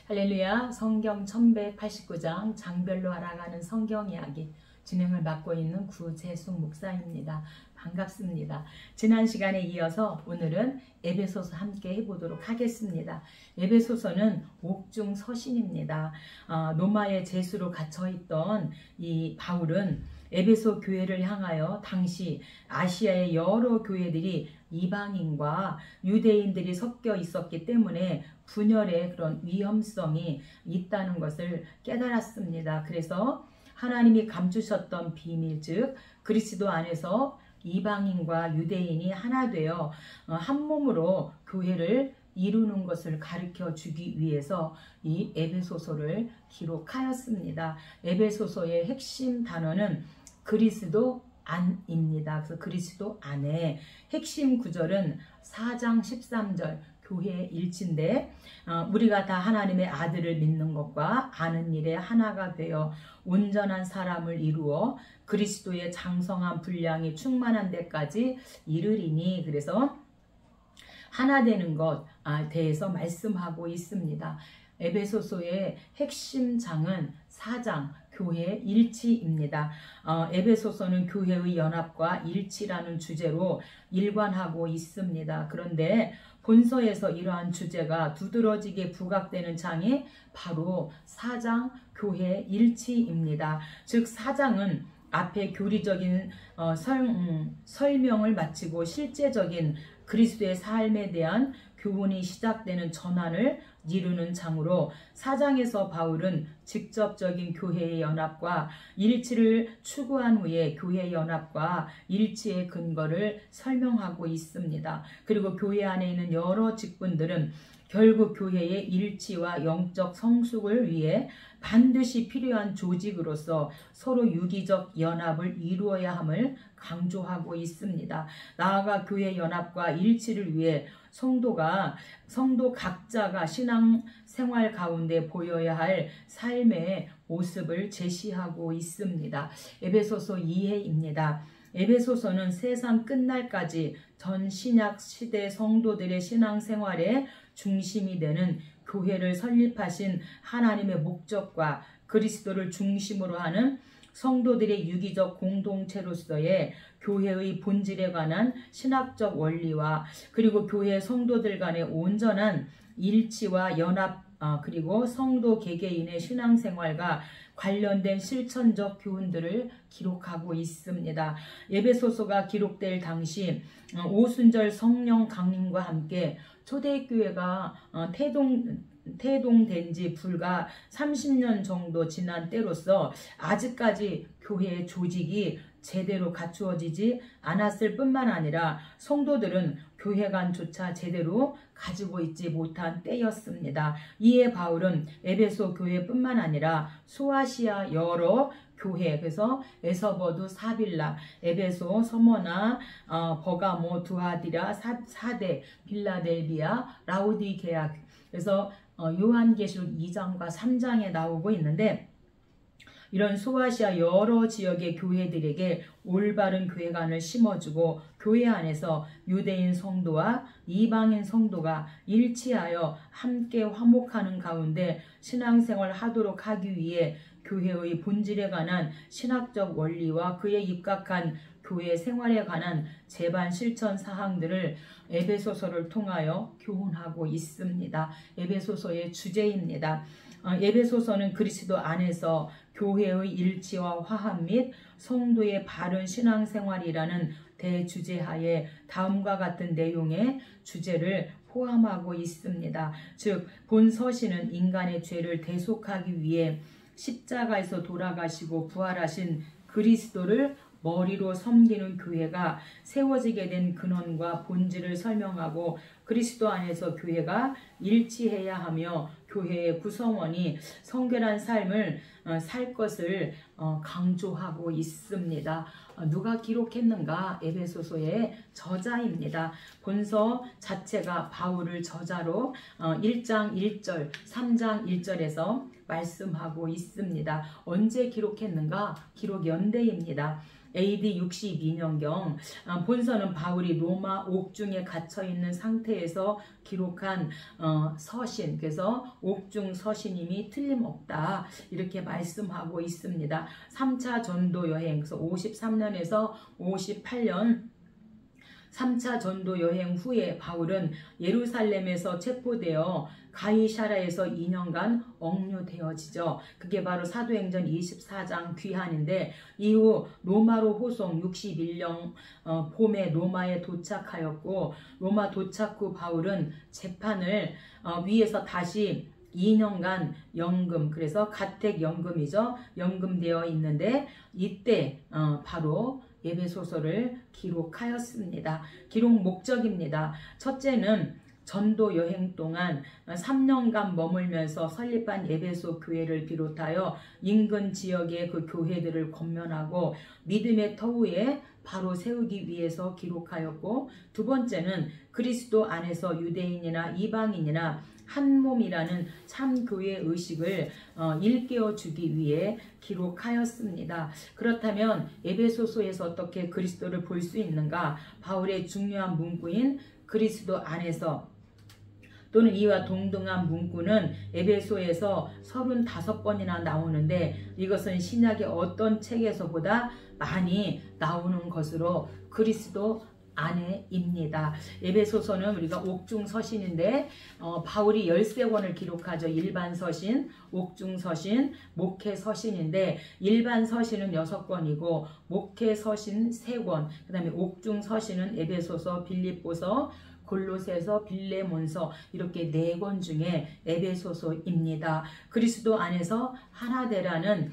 할렐루야. 성경 1189장 장별로 알아가는 성경 이야기 진행을 맡고 있는 구재숙 목사입니다. 반갑습니다. 지난 시간에 이어서 오늘은 에베소서 함께 해보도록 하겠습니다. 에베소서는 옥중 서신입니다. 로마의 제수로 갇혀있던 이 바울은 에베소 교회를 향하여 당시 아시아의 여러 교회들이 이방인과 유대인들이 섞여 있었기 때문에 분열의 그런 위험성이 있다는 것을 깨달았습니다. 그래서 하나님이 감추셨던 비밀, 즉 그리스도 안에서 이방인과 유대인이 하나 되어 한 몸으로 교회를 이루는 것을 가르쳐 주기 위해서 이 에베소서를 기록하였습니다. 에베소서의 핵심 단어는 그리스도 안입니다. 그래서 그리스도 안에 핵심 구절은 4장 13절 교회의 일치인데 우리가 다 하나님의 아들을 믿는 것과 아는 일에 하나가 되어 온전한 사람을 이루어 그리스도의 장성한 분량이 충만한 데까지 이르리니, 그래서 하나 되는 것 대해서 말씀하고 있습니다. 에베소서의 핵심 장은 4장 교회의 일치입니다. 에베소서는 교회의 연합과 일치라는 주제로 일관하고 있습니다. 그런데 본서에서 이러한 주제가 두드러지게 부각되는 장이 바로 4장 교회의 일치입니다. 즉 4장은 앞에 교리적인 설명을 마치고 실제적인 그리스도의 삶에 대한 교훈이 시작되는 전환을 이루는 장으로 4장에서 바울은 직접적인 교회의 연합과 일치를 추구한 후에 교회의 연합과 일치의 근거를 설명하고 있습니다. 그리고 교회 안에 있는 여러 직분들은 결국 교회의 일치와 영적 성숙을 위해 반드시 필요한 조직으로서 서로 유기적 연합을 이루어야 함을 강조하고 있습니다. 나아가 교회 연합과 일치를 위해 성도 각자가 신앙생활 가운데 보여야 할 삶의 모습을 제시하고 있습니다. 에베소서 2회입니다. 에베소서는 세상 끝날까지 전 신약 시대 성도들의 신앙생활의 중심이 되는 교회를 설립하신 하나님의 목적과 그리스도를 중심으로 하는 성도들의 유기적 공동체로서의 교회의 본질에 관한 신학적 원리와 그리고 교회 성도들 간의 온전한 일치와 연합 그리고 성도 개개인의 신앙생활과 관련된 실천적 교훈들을 기록하고 있습니다. 에베소서가 기록될 당시 오순절 성령 강림과 함께 초대교회가 태동된 지 불과 30년 정도 지난 때로서 아직까지 교회의 조직이 제대로 갖추어지지 않았을 뿐만 아니라 성도들은 교회관조차 제대로 가지고 있지 못한 때였습니다. 이에 바울은 에베소 교회뿐만 아니라 소아시아 여러 교회, 그래서 에서버두, 사빌라, 에베소, 서머나, 버가모, 두아디라, 사대, 빌라델비아, 라우디게아, 그래서 요한계시록 2장과 3장에 나오고 있는데, 이런 소아시아 여러 지역의 교회들에게 올바른 교회관을 심어주고 교회 안에서 유대인 성도와 이방인 성도가 일치하여 함께 화목하는 가운데 신앙생활 하도록 하기 위해 교회의 본질에 관한 신학적 원리와 그에 입각한 교회 생활에 관한 제반 실천 사항들을 에베소서를 통하여 교훈하고 있습니다. 에베소서의 주제입니다. 에베소서는 그리스도 안에서 교회의 일치와 화합 및 성도의 바른 신앙생활이라는 대주제하에 다음과 같은 내용의 주제를 포함하고 있습니다. 즉, 본 서신은 인간의 죄를 대속하기 위해 십자가에서 돌아가시고 부활하신 그리스도를 머리로 섬기는 교회가 세워지게 된 근원과 본질을 설명하고 그리스도 안에서 교회가 일치해야 하며 교회의 구성원이 성결한 삶을 살 것을 강조하고 있습니다. 누가 기록했는가? 에베소서의 저자입니다. 본서 자체가 바울을 저자로 1장 1절, 3장 1절에서 말씀하고 있습니다. 언제 기록했는가? 기록 연대입니다. AD 62년경 본서는 바울이 로마 옥중에 갇혀있는 상태에 상태에서 기록한 서신, 그래서 옥중 서신임이 틀림없다 이렇게 말씀하고 있습니다. 3차 전도 여행, 그래서 53년에서 58년 3차 전도 여행 후에 바울은 예루살렘에서 체포되어 가이사랴에서 2년간 억류되어지죠. 그게 바로 사도행전 24장 귀환인데, 이후 로마로 호송 61년 봄에 로마에 도착하였고, 로마 도착 후 바울은 재판을 위에서 다시 2년간 연금, 그래서 가택연금이죠. 연금되어 있는데, 이때 바로 에베소서를 기록하였습니다. 기록 목적입니다. 첫째는 전도 여행 동안 3년간 머물면서 설립한 에베소 교회를 비롯하여 인근 지역의 그 교회들을 권면하고 믿음의 터위에 바로 세우기 위해서 기록하였고, 두 번째는 그리스도 안에서 유대인이나 이방인이나 한 몸이라는 참 교회 의식을 일깨워 주기 위해 기록하였습니다. 그렇다면 에베소서에서 어떻게 그리스도를 볼 수 있는가? 바울의 중요한 문구인 그리스도 안에서 또는 이와 동등한 문구는 에베소에서 35번이나 나오는데, 이것은 신약의 어떤 책에서보다 많이 나오는 것으로 그리스도 안에입니다. 에베소서는 우리가 옥중 서신인데 바울이 13권을 기록하죠. 일반 서신, 옥중 서신, 목회 서신인데, 일반 서신은 6권이고 목회 서신 3권, 그 다음에 옥중 서신은 에베소서, 빌립보서, 골로새서, 빌레몬서, 이렇게 4권 중에 에베소서입니다. 그리스도 안에서 하나되라는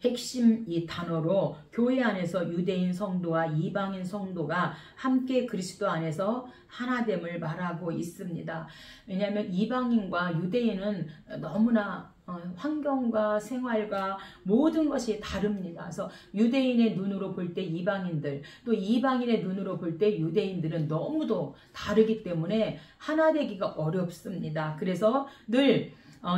핵심 이 단어로 교회 안에서 유대인 성도와 이방인 성도가 함께 그리스도 안에서 하나됨을 말하고 있습니다. 왜냐하면 이방인과 유대인은 너무나 환경과 생활과 모든 것이 다릅니다. 그래서 유대인의 눈으로 볼 때 이방인들, 또 이방인의 눈으로 볼 때 유대인들은 너무도 다르기 때문에 하나 되기가 어렵습니다. 그래서 늘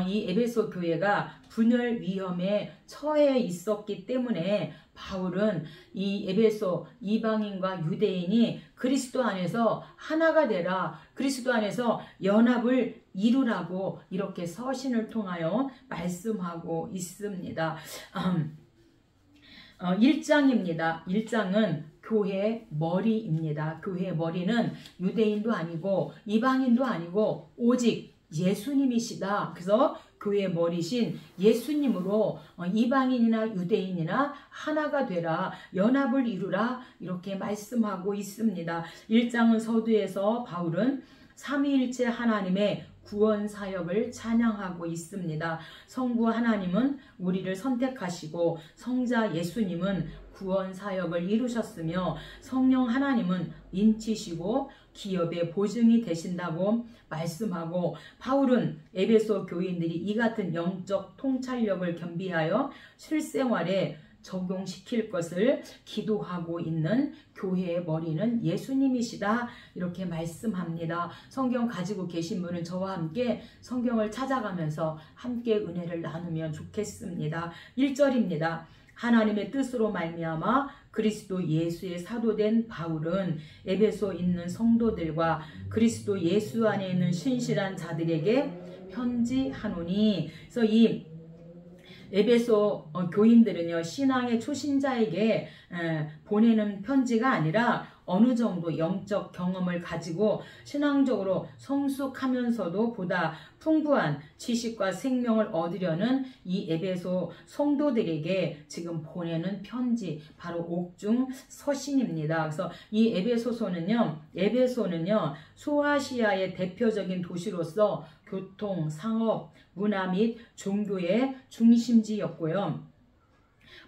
이 에베소 교회가 분열 위험에 처해 있었기 때문에 바울은 이 에베소 이방인과 유대인이 그리스도 안에서 하나가 되라, 그리스도 안에서 연합을 이루라고 이렇게 서신을 통하여 말씀하고 있습니다. 1장입니다. 1장은 교회의 머리입니다. 교회의 머리는 유대인도 아니고 이방인도 아니고 오직 예수님이시다. 그래서 교회의 머리신 예수님으로 이방인이나 유대인이나 하나가 되라, 연합을 이루라 이렇게 말씀하고 있습니다. 1장은 서두에서 바울은 삼위일체 하나님의 구원 사역을 찬양하고 있습니다. 성부 하나님은 우리를 선택하시고 성자 예수님은 구원 사역을 이루셨으며 성령 하나님은 인치시고 기업의 보증이 되신다고 말씀하고, 바울은 에베소 교인들이 이 같은 영적 통찰력을 겸비하여 실생활에 적용시킬 것을 기도하고 있는 교회의 머리는 예수님이시다 이렇게 말씀합니다. 성경 가지고 계신 분은 저와 함께 성경을 찾아가면서 함께 은혜를 나누면 좋겠습니다. 1절입니다. 하나님의 뜻으로 말미암아 그리스도 예수의 사도된 바울은 에베소 있는 성도들과 그리스도 예수 안에 있는 신실한 자들에게 편지하노니. 그래서 이 에베소 교인들은요, 신앙의 초신자에게 보내는 편지가 아니라 어느 정도 영적 경험을 가지고 신앙적으로 성숙하면서도 보다 풍부한 지식과 생명을 얻으려는 이 에베소 성도들에게 지금 보내는 편지, 바로 옥중 서신입니다. 그래서 이 에베소서는요, 소아시아의 대표적인 도시로서 교통, 상업, 문화 및 종교의 중심지였고요.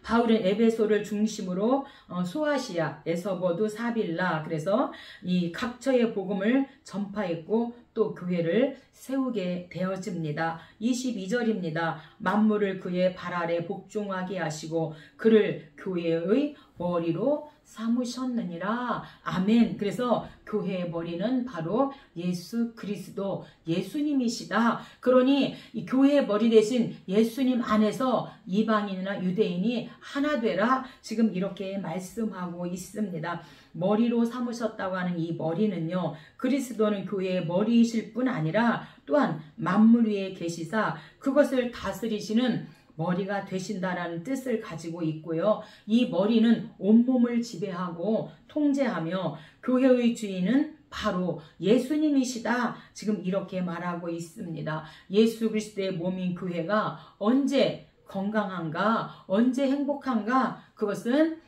바울은 에베소를 중심으로 소아시아, 에서버두, 사빌라, 그래서 이 각처의 복음을 전파했고 또 교회를 세우게 되어집니다. 22절입니다. 만물을 그의 발 아래 복종하게 하시고 그를 교회의 머리로 삼으셨느니라. 아멘. 그래서 교회의 머리는 바로 예수 그리스도, 예수님이시다. 그러니 이 교회의 머리 대신 예수님 안에서 이방인이나 유대인이 하나 되라. 지금 이렇게 말씀하고 있습니다. 머리로 삼으셨다고 하는 이 머리는요, 그리스도는 교회의 머리이실 뿐 아니라 또한 만물 위에 계시사 그것을 다스리시는 머리가 되신다라는 뜻을 가지고 있고요. 이 머리는 온몸을 지배하고 통제하며 교회의 주인은 바로 예수님이시다. 지금 이렇게 말하고 있습니다. 예수 그리스도의 몸인 교회가 언제 건강한가, 언제 행복한가? 그것은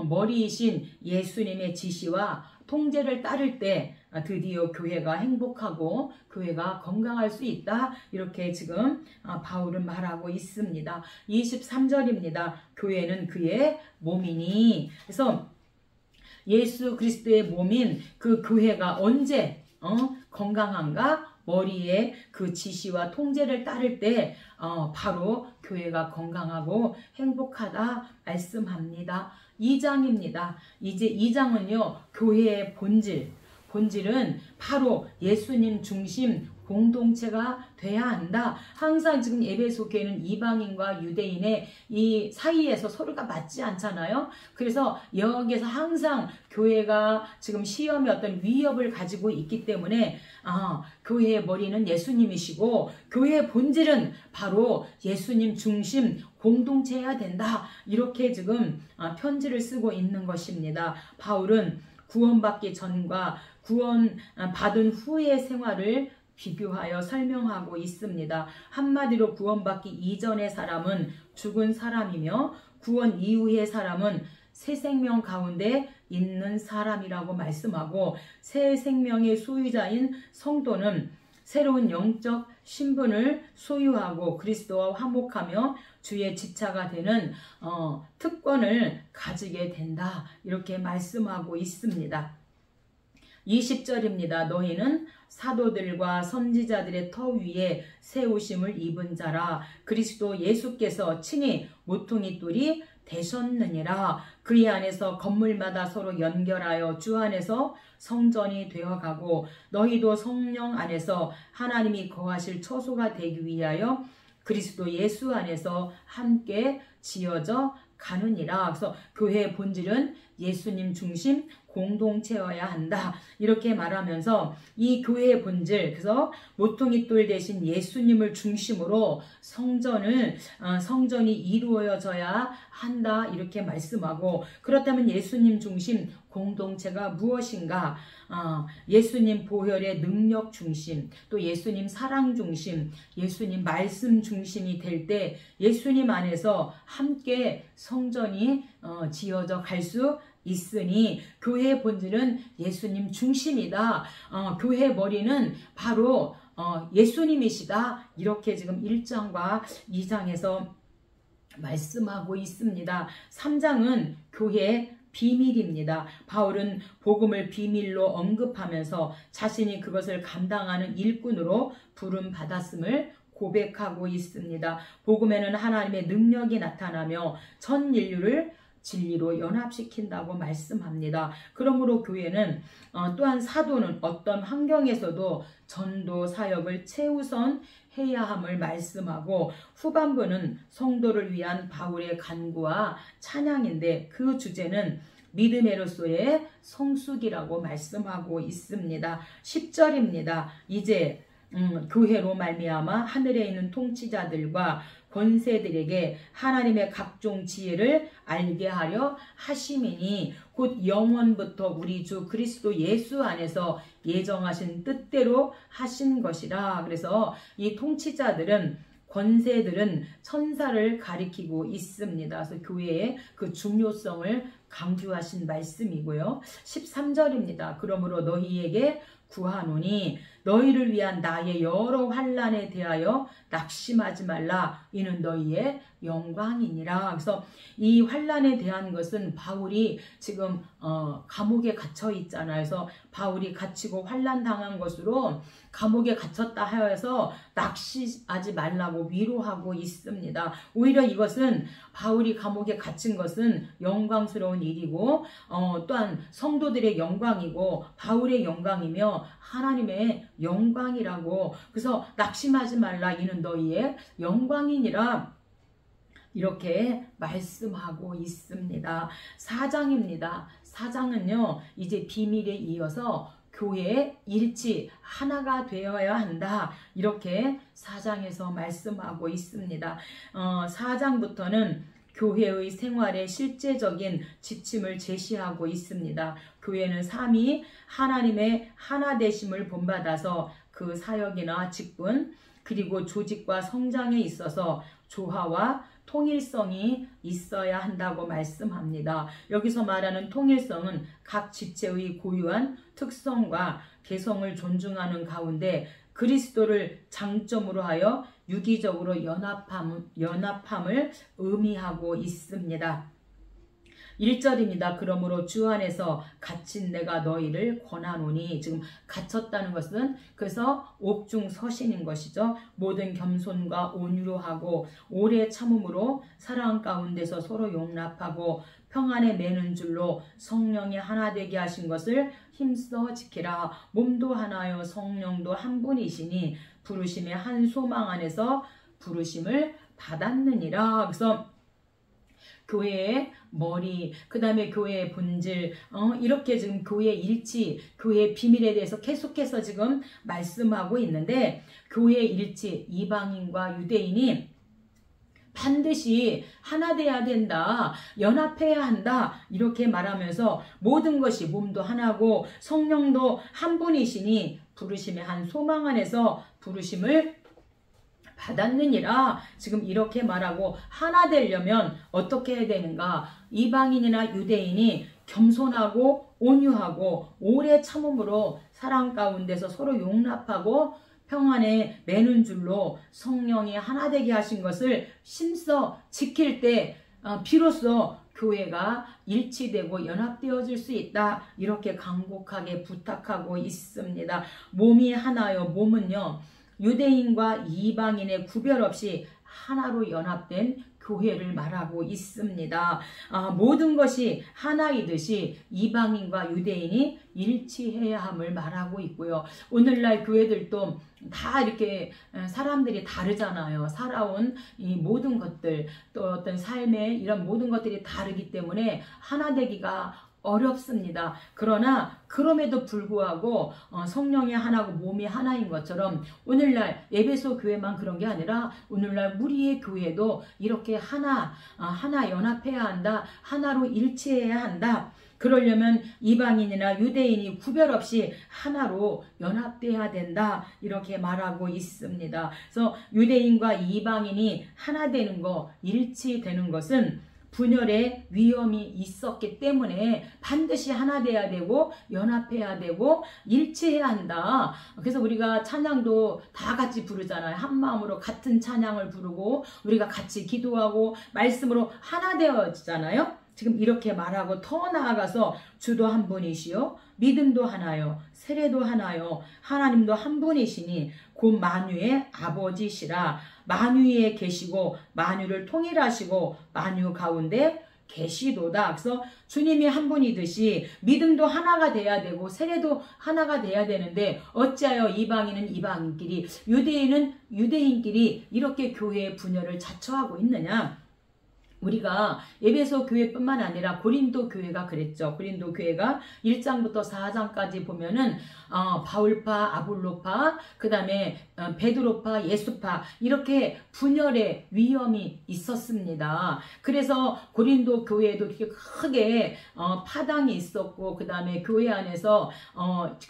머리이신 예수님의 지시와 통제를 따를 때 드디어 교회가 행복하고 교회가 건강할 수 있다. 이렇게 지금 바울은 말하고 있습니다. 23절입니다. 교회는 그의 몸이니. 그래서 예수 그리스도의 몸인 그 교회가 언제 건강한가? 머리에 그 지시와 통제를 따를 때 바로 교회가 건강하고 행복하다 말씀합니다. 2장입니다. 이제 2장은요. 교회의 본질은 바로 예수님 중심 공동체가 돼야 한다. 항상 지금 에베소 교회는 이방인과 유대인의 이 사이에서 서로가 맞지 않잖아요. 그래서 여기에서 항상 교회가 지금 시험의 어떤 위협을 가지고 있기 때문에 교회의 머리는 예수님이시고 교회의 본질은 바로 예수님 중심 공동체여야 된다. 이렇게 지금 편지를 쓰고 있는 것입니다. 바울은 구원받기 전과 구원 받은 후의 생활을 비교하여 설명하고 있습니다. 한마디로 구원받기 이전의 사람은 죽은 사람이며 구원 이후의 사람은 새 생명 가운데 있는 사람이라고 말씀하고 새 생명의 소유자인 성도는 새로운 영적 신분을 소유하고 그리스도와 화목하며 주의 지체가 되는 특권을 가지게 된다. 이렇게 말씀하고 있습니다. 20절입니다. 너희는 사도들과 선지자들의 터 위에 세우심을 입은 자라. 그리스도 예수께서 친히 모퉁이 돌이 되셨느니라. 그의 안에서 건물마다 서로 연결하여 주 안에서 성전이 되어가고 너희도 성령 안에서 하나님이 거하실 처소가 되기 위하여 그리스도 예수 안에서 함께 지어져 가느니라. 그래서 교회의 본질은 예수님 중심 공동체여야 한다. 이렇게 말하면서 이 교회의 본질, 그래서 모퉁이 돌 대신 예수님을 중심으로 성전이 이루어져야 한다. 이렇게 말씀하고, 그렇다면 예수님 중심 공동체가 무엇인가? 예수님 보혈의 능력 중심, 또 예수님 사랑 중심, 예수님 말씀 중심이 될 때 예수님 안에서 함께 성전이 지어져 갈 수 있으니 교회의 본질은 예수님 중심이다. 교회의 머리는 바로 예수님이시다. 이렇게 지금 1장과 2장에서 말씀하고 있습니다. 3장은 교회의 비밀입니다. 바울은 복음을 비밀로 언급하면서 자신이 그것을 감당하는 일꾼으로 부름받았음을 고백하고 있습니다. 복음에는 하나님의 능력이 나타나며 전 인류를 진리로 연합시킨다고 말씀합니다. 그러므로 교회는 또한 사도는 어떤 환경에서도 전도 사역을 최우선 해야 함을 말씀하고, 후반부는 성도를 위한 바울의 간구와 찬양인데 그 주제는 믿음으로서의 성숙이라고 말씀하고 있습니다. 10절입니다. 이제 교회로 말미암아 하늘에 있는 통치자들과 권세들에게 하나님의 각종 지혜를 알게 하려 하심이니 곧 영원부터 우리 주 그리스도 예수 안에서 예정하신 뜻대로 하신 것이라. 그래서 이 통치자들은, 권세들은 천사를 가리키고 있습니다. 그래서 교회의 그 중요성을 강조하신 말씀이고요. 13절입니다. 그러므로 너희에게 구하노니 너희를 위한 나의 여러 환난에 대하여 낙심하지 말라. 이는 너희의 영광이니라. 그래서 이 환난에 대한 것은 바울이 지금 감옥에 갇혀 있잖아요. 그래서 바울이 갇히고 환난 당한 것으로 감옥에 갇혔다 하여서 낙심하지 말라고 위로하고 있습니다. 오히려 이것은 바울이 감옥에 갇힌 것은 영광스러운 일이고 또한 성도들의 영광이고 바울의 영광이며 하나님의 영광이라고. 그래서 낙심하지 말라. 이는 너희의 영광이니라. 이렇게 말씀하고 있습니다. 4장입니다. 4장은요, 이제 비밀에 이어서 교회의 일치, 하나가 되어야 한다. 이렇게 4장에서 말씀하고 있습니다. 4장부터는 교회의 생활의 실제적인 지침을 제시하고 있습니다. 교회는 삼위 하나님의 하나 되심을 본받아서 그 사역이나 직분, 그리고 조직과 성장에 있어서 조화와 통일성이 있어야 한다고 말씀합니다. 여기서 말하는 통일성은 각 지체의 고유한 특성과 개성을 존중하는 가운데 그리스도를 장점으로 하여 유기적으로 연합함을 의미하고 있습니다. 1절입니다. 그러므로 주 안에서 갇힌 내가 너희를 권하노니. 지금 갇혔다는 것은 그래서 옥중서신인 것이죠. 모든 겸손과 온유로 하고 오래 참음으로 사랑 가운데서 서로 용납하고 평안에 매는 줄로 성령이 하나 되게 하신 것을 힘써 지키라. 몸도 하나요 성령도 한 분이시니 부르심의 한 소망 안에서 부르심을 받았느니라. 그래서 교회의 머리, 그 다음에 교회의 본질, 이렇게 지금 교회의 일치, 교회의 비밀에 대해서 계속해서 지금 말씀하고 있는데, 교회의 일치, 이방인과 유대인이 반드시 하나 돼야 된다, 연합해야 한다, 이렇게 말하면서 모든 것이 몸도 하나고 성령도 한 분이시니 부르심의 한 소망 안에서 부르심을 받았느니라. 지금 이렇게 말하고 하나 되려면 어떻게 해야 되는가? 이방인이나 유대인이 겸손하고 온유하고 오래 참음으로 사랑 가운데서 서로 용납하고 평안에 매는 줄로 성령이 하나 되게 하신 것을 심써 지킬 때 비로소 교회가 일치되고 연합되어질 수 있다. 이렇게 간곡하게 부탁하고 있습니다. 몸이 하나요. 몸은요, 유대인과 이방인의 구별 없이 하나로 연합된 교회를 말하고 있습니다. 모든 것이 하나이듯이 이방인과 유대인이 일치해야 함을 말하고 있고요. 오늘날 교회들도 다 이렇게 사람들이 다르잖아요. 살아온 이 모든 것들, 또 어떤 삶의 이런 모든 것들이 다르기 때문에 하나 되기가 어렵습니다. 그러나 그럼에도 불구하고 성령이 하나고 몸이 하나인 것처럼 오늘날 에베소 교회만 그런 게 아니라 오늘날 우리의 교회도 이렇게 하나 연합해야 한다. 하나로 일치해야 한다. 그러려면 이방인이나 유대인이 구별 없이 하나로 연합돼야 된다. 이렇게 말하고 있습니다. 그래서 유대인과 이방인이 하나 되는 거, 일치되는 것은 분열의 위험이 있었기 때문에 반드시 하나 돼야 되고 연합해야 되고 일치해야 한다. 그래서 우리가 찬양도 다 같이 부르잖아요. 한 마음으로 같은 찬양을 부르고 우리가 같이 기도하고 말씀으로 하나 되어지잖아요. 지금 이렇게 말하고 더 나아가서 주도 한 분이시요 믿음도 하나요 세례도 하나요 하나님도 한 분이시니 곧 만유의 아버지시라. 만유에 계시고 만유를 통일하시고 만유 가운데 계시도다. 그래서 주님이 한 분이듯이 믿음도 하나가 돼야 되고 세례도 하나가 돼야 되는데 어찌하여 이방인은 이방인끼리 유대인은 유대인끼리 이렇게 교회의 분열을 자처하고 있느냐. 우리가 에베소 교회뿐만 아니라 고린도 교회가 그랬죠. 고린도 교회가 1장부터 4장까지 보면은 바울파, 아볼로파, 그 다음에 베드로파, 예수파 이렇게 분열의 위험이 있었습니다. 그래서 고린도 교회에도 이렇게 크게 파당이 있었고 그 다음에 교회 안에서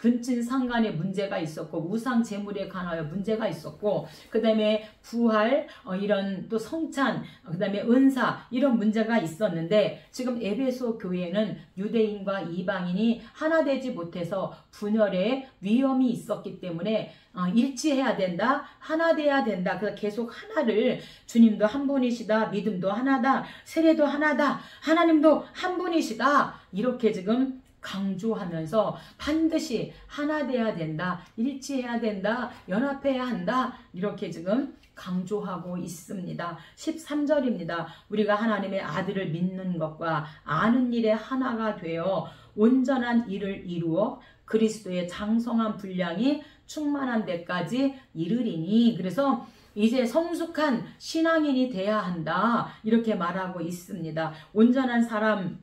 근친상간의 문제가 있었고 우상 제물에 관하여 문제가 있었고 그 다음에 부활 이런 또 성찬 그 다음에 은사 이런 문제가 있었는데 지금 에베소 교회는 유대인과 이방인이 하나 되지 못해서 분열의 위험이 있었기 때문에 일치해야 된다, 하나 돼야 된다. 그래서 계속 하나를, 주님도 한 분이시다, 믿음도 하나다, 세례도 하나다, 하나님도 한 분이시다, 이렇게 지금 강조하면서 반드시 하나 돼야 된다, 일치해야 된다, 연합해야 한다, 이렇게 지금 강조하고 있습니다. 13절입니다. 우리가 하나님의 아들을 믿는 것과 아는 일에 하나가 되어 온전한 일을 이루어 그리스도의 장성한 분량이 충만한 데까지 이르리니, 그래서 이제 성숙한 신앙인이 돼야 한다, 이렇게 말하고 있습니다. 온전한 사람은요,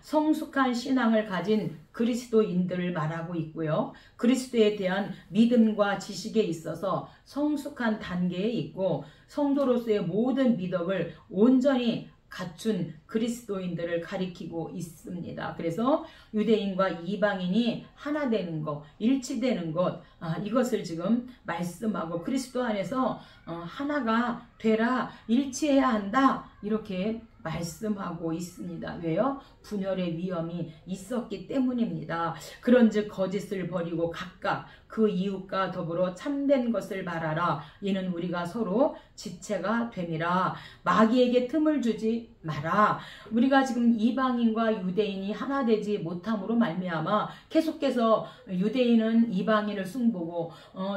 성숙한 신앙을 가진 그리스도인들을 말하고 있고요. 그리스도에 대한 믿음과 지식에 있어서 성숙한 단계에 있고 성도로서의 모든 미덕을 온전히 갖춘 그리스도인들을 가리키고 있습니다. 그래서 유대인과 이방인이 하나 되는 것, 일치되는 것, 이것을 지금 말씀하고 그리스도 안에서 하나가 되라, 일치해야 한다, 이렇게 말씀하고 있습니다. 왜요? 분열의 위험이 있었기 때문입니다. 그런즉 거짓을 버리고 각각 그 이웃과 더불어 참된 것을 말하라. 이는 우리가 서로 지체가 됨이라. 마귀에게 틈을 주지 마라. 우리가 지금 이방인과 유대인이 하나 되지 못함으로 말미암아 계속해서 유대인은 이방인을 숭보고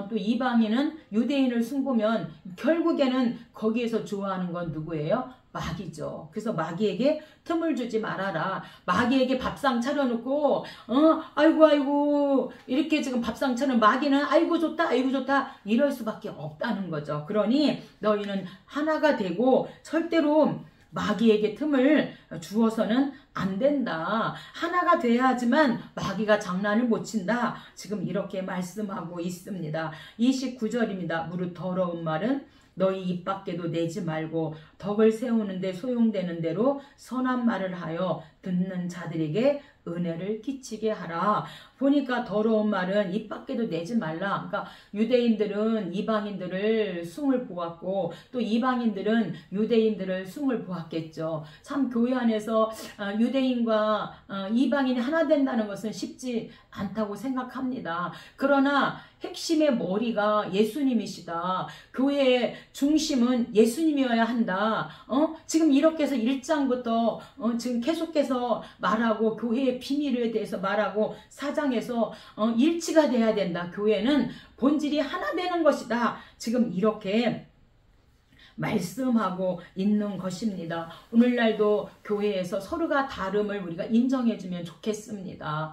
또 이방인은 유대인을 숭보면 결국에는 거기에서 좋아하는 건 누구예요? 마귀죠. 그래서 마귀에게 틈을 주지 말아라. 마귀에게 밥상 차려놓고 아이고 이렇게 지금 밥상 차려놓은 마귀는 아이고 좋다 이럴 수밖에 없다는 거죠. 그러니 너희는 하나가 되고 절대로 마귀에게 틈을 주어서는 안 된다. 하나가 돼야지만 마귀가 장난을 못 친다. 지금 이렇게 말씀하고 있습니다. 29절입니다. 무릇 더러운 말은 너희 입 밖에도 내지 말고 덕을 세우는데 소용되는 대로 선한 말을 하여 듣는 자들에게 은혜를 끼치게 하라. 보니까 더러운 말은 입 밖에도 내지 말라. 그러니까 유대인들은 이방인들을 숭을 보았고 또 이방인들은 유대인들을 숭을 보았겠죠. 참 교회 안에서 유대인과 이방인이 하나 된다는 것은 쉽지 않다고 생각합니다. 그러나 핵심의 머리가 예수님이시다. 교회의 중심은 예수님이어야 한다. 지금 이렇게 해서 1장부터 지금 계속해서 말하고 교회의 비밀에 대해서 말하고 4장에서 일치가 돼야 된다. 교회는 본질이 하나 되는 것이다. 지금 이렇게 말씀하고 있는 것입니다. 오늘날도 교회에서 서로가 다름을 우리가 인정해주면 좋겠습니다.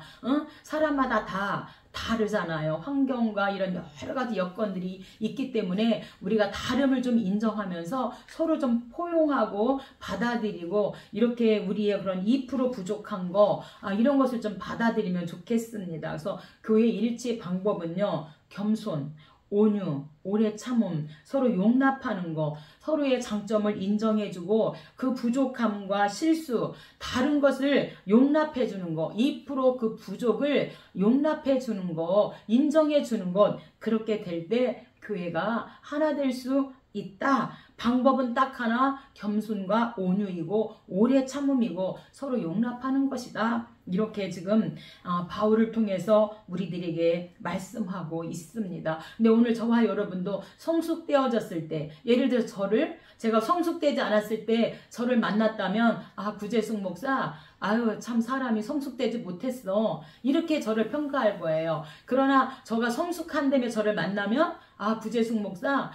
사람마다 다 다르잖아요. 환경과 이런 여러 가지 여건들이 있기 때문에 우리가 다름을 좀 인정하면서 서로 좀 포용하고 받아들이고 이렇게 우리의 그런 2% 부족한 거 이런 것을 좀 받아들이면 좋겠습니다. 그래서 교회 일치 방법은요. 겸손, 온유, 오래 참음, 서로 용납하는 거, 서로의 장점을 인정해주고 그 부족함과 실수, 다른 것을 용납해주는 거, 2% 그 부족을 용납해주는 거, 인정해주는 것, 그렇게 될 때 교회가 하나 될 수 있다. 방법은 딱 하나, 겸손과 온유이고 오래 참음이고 서로 용납하는 것이다. 이렇게 지금 바울을 통해서 우리들에게 말씀하고 있습니다. 근데 오늘 저와 여러분도 성숙되어졌을 때, 예를 들어 제가 성숙되지 않았을 때 저를 만났다면 구재숙 목사 참 사람이 성숙되지 못했어, 이렇게 저를 평가할 거예요. 그러나 저가 성숙한다며 저를 만나면 구재숙 목사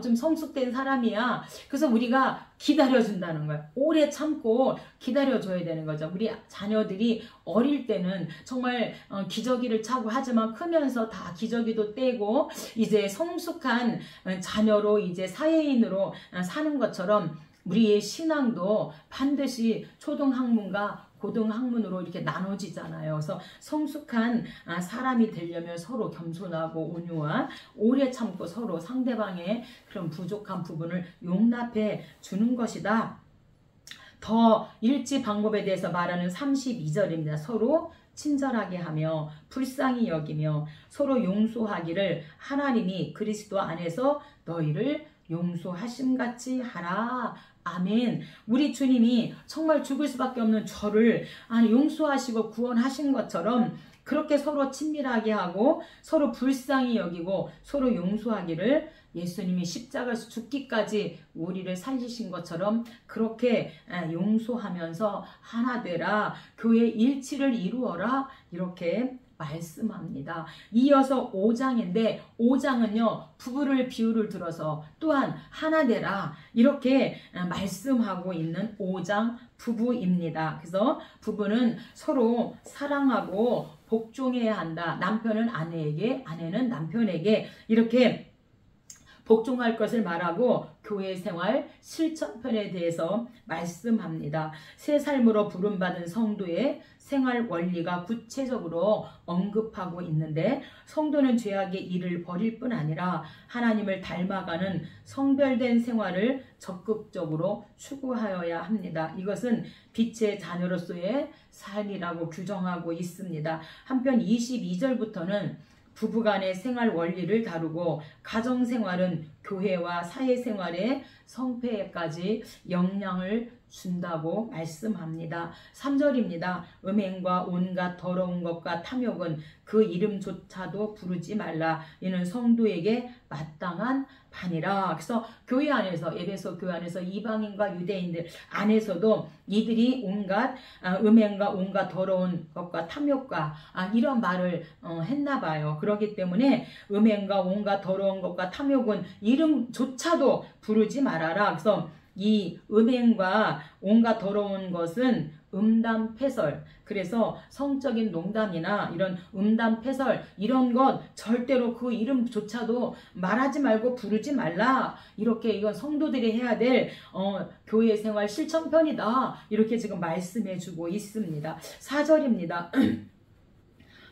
좀 성숙된 사람이야. 그래서 우리가 기다려준다는 거예요. 오래 참고 기다려줘야 되는 거죠. 우리 자녀들이 어릴 때는 정말 기저귀를 차고 하지만 크면서 다 기저귀도 떼고 이제 성숙한 자녀로 이제 사회인으로 사는 것처럼 우리의 신앙도 반드시 초등학문과 고등학문으로 이렇게 나눠지잖아요. 그래서 성숙한 사람이 되려면 서로 겸손하고 온유한, 오래 참고 서로 상대방의 그런 부족한 부분을 용납해 주는 것이다. 더 일치 방법에 대해서 말하는 32절입니다. 서로 친절하게 하며 불쌍히 여기며 서로 용서하기를 하나님이 그리스도 안에서 너희를 용서하심같이 하라. 아멘. 우리 주님이 정말 죽을 수밖에 없는 저를 용서하시고 구원하신 것처럼 그렇게 서로 친밀하게 하고 서로 불쌍히 여기고 서로 용서하기를 예수님이 십자가에서 죽기까지 우리를 살리신 것처럼 그렇게 용서하면서 하나 되라. 교회 일치를 이루어라. 이렇게 말씀합니다. 이어서 5장인데 5장은요 부부를 비유를 들어서 또한 하나 되라 이렇게 말씀하고 있는 5장 부부입니다. 그래서 부부는 서로 사랑하고 복종해야 한다. 남편은 아내에게, 아내는 남편에게 이렇게 복종할 것을 말하고 교회 생활 실천편에 대해서 말씀합니다. 새 삶으로 부름받은 성도의 생활 원리가 구체적으로 언급하고 있는데 성도는 죄악의 일을 버릴 뿐 아니라 하나님을 닮아가는 성별된 생활을 적극적으로 추구하여야 합니다. 이것은 빛의 자녀로서의 삶이라고 규정하고 있습니다. 한편 22절부터는 부부간의 생활 원리를 다루고 가정생활은 교회와 사회생활의 성패에까지 영향을 준다고 말씀합니다. 3절입니다. 음행과 온갖 더러운 것과 탐욕은 그 이름조차도 부르지 말라. 이는 성도에게 마땅한 반이라. 그래서 교회 안에서 에베소 교회 안에서 이방인과 유대인들 안에서도 이들이 온갖 음행과 온갖 더러운 것과 탐욕과 이런 말을 했나 봐요. 그렇기 때문에 음행과 온갖 더러운 것과 탐욕은 이름조차도 부르지 말아라. 그래서 이 음행과 온갖 더러운 것은 음담패설, 그래서 성적인 농담이나 이런 음담패설 이런 것 절대로 그 이름조차도 말하지 말고 부르지 말라. 이렇게 이건 성도들이 해야 될 교회 생활 실천편이다. 이렇게 지금 말씀해 주고 있습니다. 4절입니다.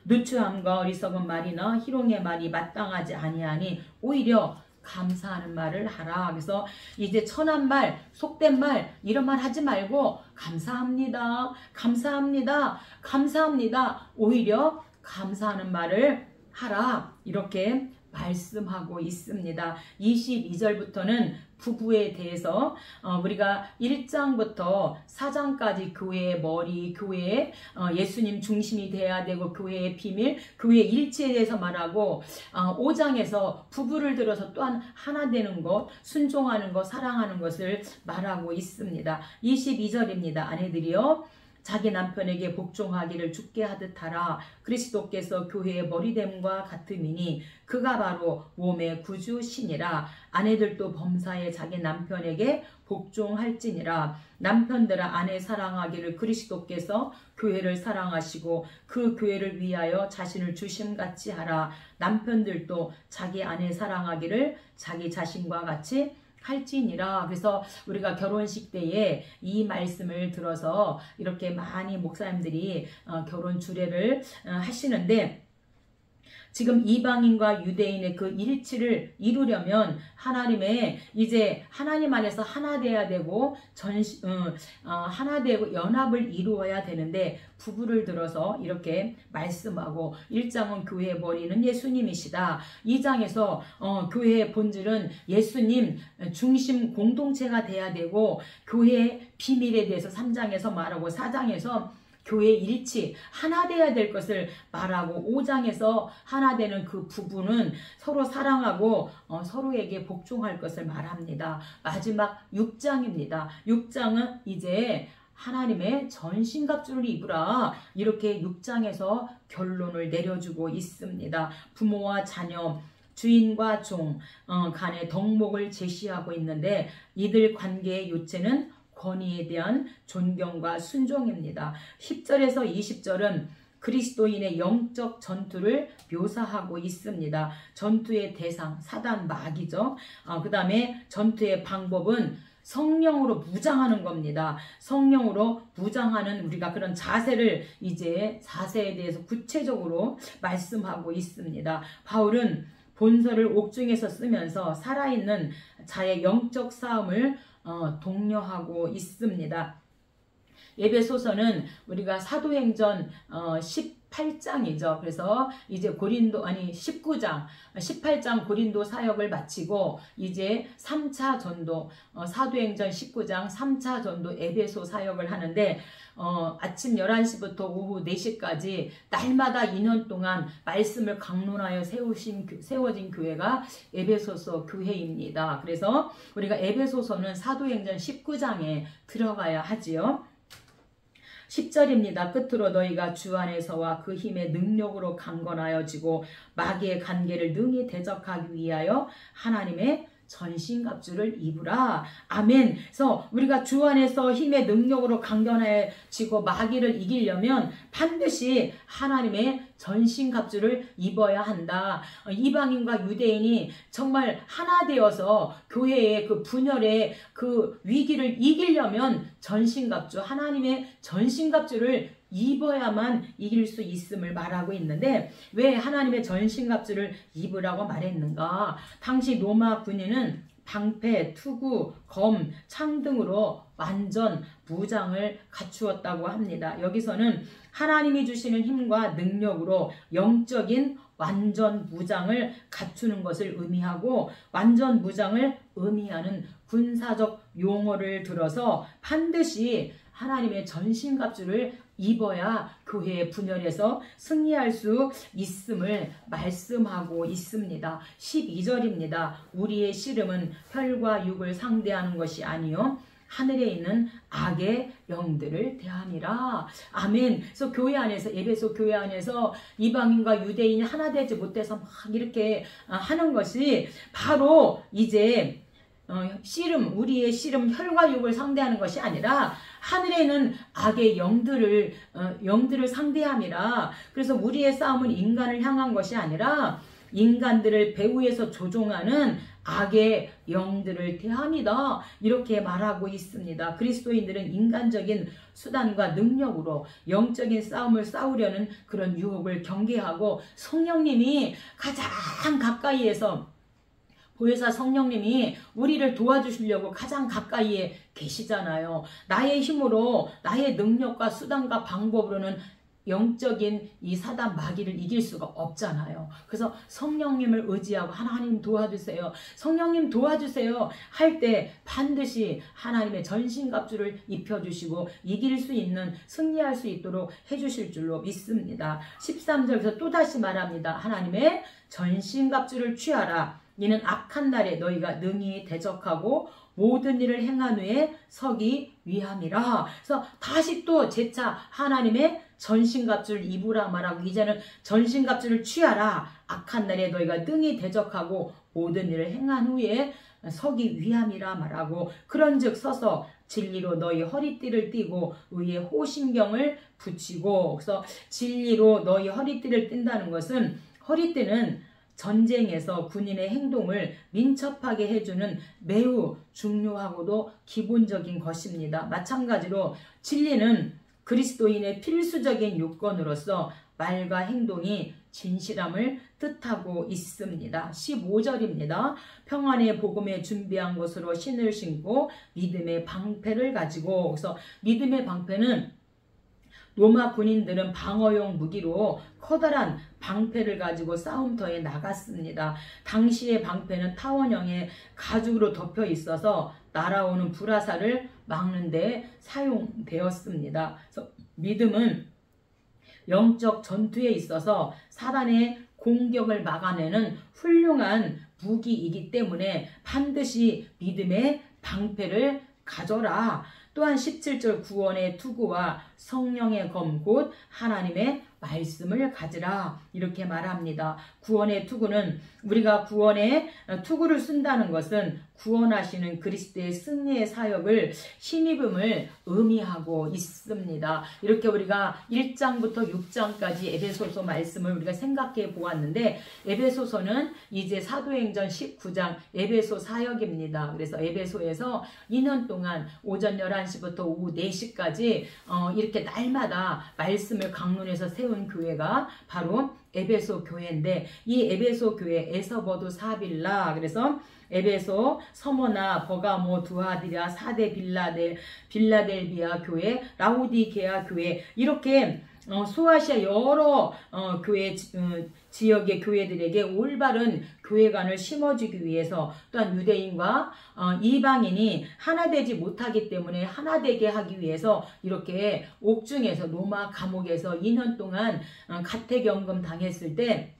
누추함과 어리석은 말이나 희롱의 말이 마땅하지 아니하니 오히려 감사하는 말을 하라. 그래서 이제 천한 말, 속된 말 이런 말 하지 말고 감사합니다. 감사합니다. 감사합니다. 오히려 감사하는 말을 하라. 이렇게 말씀하고 있습니다. 22절부터는 부부에 대해서 우리가 1장부터 4장까지 교회의 머리, 교회의 예수님 중심이 돼야 되고 교회의 비밀, 교회의 일치에 대해서 말하고 5장에서 부부를 들어서 또한 하나 되는 것, 순종하는 것, 사랑하는 것을 말하고 있습니다. 22절입니다. 아내들이여 자기 남편에게 복종하기를 주께 하듯 하라. 그리스도께서 교회의 머리됨과 같음이니 그가 바로 몸의 구주시니라. 아내들도 범사에 자기 남편에게 복종할지니라. 남편들아 아내 사랑하기를 그리스도께서 교회를 사랑하시고 그 교회를 위하여 자신을 주심같이 하라. 남편들도 자기 아내 사랑하기를 자기 자신과 같이 할지니라. 그래서 우리가 결혼식 때에 이 말씀을 들어서 이렇게 많이 목사님들이 결혼 주례를 하시는데 지금 이방인과 유대인의 그 일치를 이루려면 하나님의 이제 하나님 안에서 하나 돼야 되고 하나 되고 연합을 이루어야 되는데 부부를 들어서 이렇게 말씀하고 1장은 교회의 머리는 예수님이시다. 2장에서 교회의 본질은 예수님 중심 공동체가 돼야 되고 교회의 비밀에 대해서 3장에서 말하고 4장에서 교회 일치, 하나 돼야 될 것을 말하고 5장에서 하나 되는 그 부부는 서로 사랑하고 서로에게 복종할 것을 말합니다. 마지막 6장입니다. 6장은 이제 하나님의 전신갑주를 입으라. 이렇게 6장에서 결론을 내려주고 있습니다. 부모와 자녀, 주인과 종 간의 덕목을 제시하고 있는데 이들 관계의 요체는 권위에 대한 존경과 순종입니다. 10절에서 20절은 그리스도인의 영적 전투를 묘사하고 있습니다. 전투의 대상, 사단 마귀죠. 그 다음에 전투의 방법은 성령으로 무장하는 겁니다. 성령으로 무장하는 우리가 그런 자세를 이제 자세에 대해서 구체적으로 말씀하고 있습니다. 바울은 본서를 옥중에서 쓰면서 살아있는 자의 영적 싸움을 독려하고 있습니다. 에베소서는 우리가 사도행전 8장이죠. 그래서 이제 18장 고린도 사역을 마치고 이제 3차 전도, 사도행전 19장 3차 전도 에베소 사역을 하는데, 아침 11시부터 오후 4시까지 날마다 2년 동안 말씀을 강론하여 세워진 교회가 에베소서 교회입니다. 그래서 우리가 에베소서는 사도행전 19장에 들어가야 하지요. 10절입니다. 끝으로 너희가 주 안에서와 그 힘의 능력으로 강건하여지고 마귀의 관계를 능히 대적하기 위하여 하나님의 전신갑주를 입으라. 아멘. 그래서 우리가 주 안에서 힘의 능력으로 강건해지고 마귀를 이기려면 반드시 하나님의 전신갑주를 입어야 한다. 이방인과 유대인이 정말 하나 되어서 교회의 그 분열의 그 위기를 이기려면 전신갑주, 하나님의 전신갑주를 입어야만 이길 수 있음을 말하고 있는데, 왜 하나님의 전신갑주를 입으라고 말했는가? 당시 로마 군인은 방패, 투구, 검, 창 등으로 완전 무장을 갖추었다고 합니다. 여기서는 하나님이 주시는 힘과 능력으로 영적인 완전 무장을 갖추는 것을 의미하고, 완전 무장을 의미하는 군사적 용어를 들어서 반드시 하나님의 전신갑주를 입어야 교회의 분열에서 승리할 수 있음을 말씀하고 있습니다. 12절입니다. 우리의 씨름은 혈과 육을 상대하는 것이 아니요 하늘에 있는 악의 영들을 대함이라. 아멘. 그래서 교회 안에서, 에베소 교회 안에서 이방인과 유대인이 하나 되지 못해서 막 이렇게 하는 것이 바로 이제 씨름, 우리의 씨름 혈과 육을 상대하는 것이 아니라 하늘에 있는 악의 영들을 상대함이라. 그래서 우리의 싸움은 인간을 향한 것이 아니라 인간들을 배후에서 조종하는 악의 영들을 대함이다. 이렇게 말하고 있습니다. 그리스도인들은 인간적인 수단과 능력으로 영적인 싸움을 싸우려는 그런 유혹을 경계하고, 성령님이 가장 가까이에서, 보혜사 성령님이 우리를 도와주시려고 가장 가까이에 계시잖아요. 나의 힘으로, 나의 능력과 수단과 방법으로는 영적인 이 사단 마귀를 이길 수가 없잖아요. 그래서 성령님을 의지하고 하나님 도와주세요, 성령님 도와주세요 할 때 반드시 하나님의 전신갑주를 입혀주시고 이길 수 있는, 승리할 수 있도록 해주실 줄로 믿습니다. 13절에서 또다시 말합니다. 하나님의 전신갑주를 취하라. 이는 악한 날에 너희가 능히 대적하고 모든 일을 행한 후에 서기 위함이라. 그래서 다시 또 재차 하나님의 전신갑주를 입으라 말하고, 이제는 전신갑주를 취하라. 악한 날에 너희가 능히 대적하고 모든 일을 행한 후에 서기 위함이라 말하고, 그런즉 서서 진리로 너희 허리띠를 띠고 의의 호심경을 붙이고. 그래서 진리로 너희 허리띠를 띈다는 것은, 허리띠는 전쟁에서 군인의 행동을 민첩하게 해주는 매우 중요하고도 기본적인 것입니다. 마찬가지로 진리는 그리스도인의 필수적인 요건으로서 말과 행동이 진실함을 뜻하고 있습니다. 15절입니다. 평안의 복음에 준비한 것으로 신을 신고 믿음의 방패를 가지고. 그래서 믿음의 방패는, 로마 군인들은 방어용 무기로 커다란 방패를 가지고 싸움터에 나갔습니다. 당시의 방패는 타원형의 가죽으로 덮여 있어서 날아오는 불화살을 막는 데 사용되었습니다. 그래서 믿음은 영적 전투에 있어서 사단의 공격을 막아내는 훌륭한 무기이기 때문에 반드시 믿음의 방패를 가져라. 또한 17절 구원의 투구와 성령의 검 곧 하나님의 말씀을 가지라. 이렇게 말합니다. 구원의 투구는, 우리가 구원의 투구를 쓴다는 것은 구원하시는 그리스도의 승리의 사역을 힘입음을 의미하고 있습니다. 이렇게 우리가 1장부터 6장까지 에베소서 말씀을 우리가 생각해 보았는데, 에베소서는 이제 사도행전 19장 에베소 사역입니다. 그래서 에베소에서 2년 동안 오전 11시부터 오후 4시까지 이렇게 날마다 말씀을 강론해서 세운 교회가 바로 에베소 교회인데, 이 에베소 교회 에서버두 사빌라, 그래서 에베소, 서머나, 버가모, 두아디라, 사대 빌라델비아 교회, 라우디게아 교회, 이렇게 소아시아 여러 교회 지역의 교회들에게 올바른 교회관을 심어주기 위해서, 또한 유대인과 이방인이 하나 되지 못하기 때문에 하나 되게 하기 위해서 이렇게 옥중에서, 로마 감옥에서 2년 동안 가택연금 당했을 때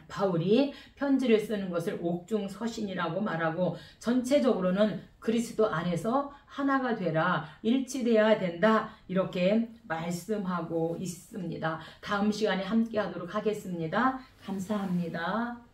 바울이 편지를 쓰는 것을 옥중서신이라고 말하고, 전체적으로는 그리스도 안에서 하나가 되라, 일치되어야 된다, 이렇게 말씀하고 있습니다. 다음 시간에 함께 하도록 하겠습니다. 감사합니다.